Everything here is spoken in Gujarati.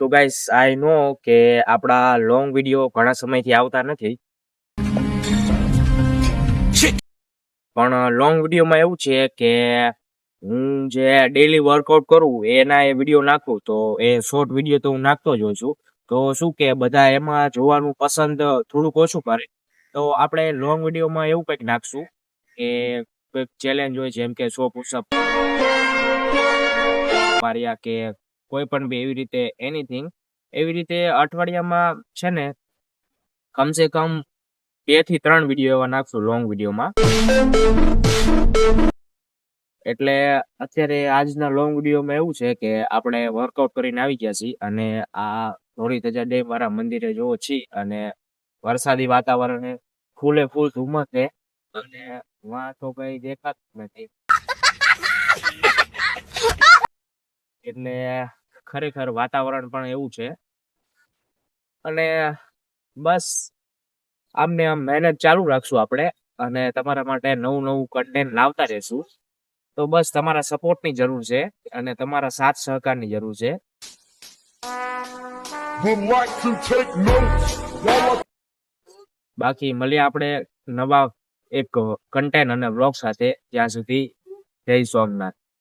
તો ગાઈસ આઈ નો કે આપણા લોંગ વિડીયો ઘણા સમયથી આવતા નથી, પણ લોંગ વિડીયોમાં એવું છે કે હું જે ડેલી વર્કઆઉટ કરું એના એ વિડીયો નાખું, તો એ શોર્ટ વિડીયો તો હું નાખતો જ હોઉં છું. તો શું કે બધા એમાં જોવાનું પસંદ થોડુંક ઓછું કરે, તો આપણે લોંગ વિડીયોમાં એવું કંઈક નાખશું કે કંઈક ચેલેન્જ હોય, જેમ કે 100 પુશઅપ માર્યા કે કોઈ પણ બી એવી રીતે એનીથિંગ, એવી રીતે અઠવાડિયામાં છે ને કમસે કમ 2 થી 3 વિડીયો એવા નાખશું લોંગ વિડીયોમાં. એટલે અત્યારે આજના લોંગ વિડીયોમાં એવું છે કે આપણે વર્કઆઉટ કરીને આવી ગયા છીએ અને આ ધોળી ધજા ડેમ વાળા મંદિરે જોવો છીએ અને વરસાદી વાતાવરણ ફૂલે ફૂલ ધુમ્મસ છે અને વાં તો કઈ દેખાતું નથી. એટલે ખરેખર વાતાવરણ પણ એવું છે અને બસ આમને આમ મહેનત ચાલુ રાખશું આપણે અને તમારા માટે નવું નવું કન્ટેન્ટ લાવતા રહેશું. તો બસ તમારા સપોર્ટની જરૂર છે અને તમારા સાથ સહકારની જરૂર છે. બાકી મળીએ આપણે નવા એક કન્ટેન્ટ અને વ્લોગ સાથે. ત્યાં સુધી જય સોમનાથ.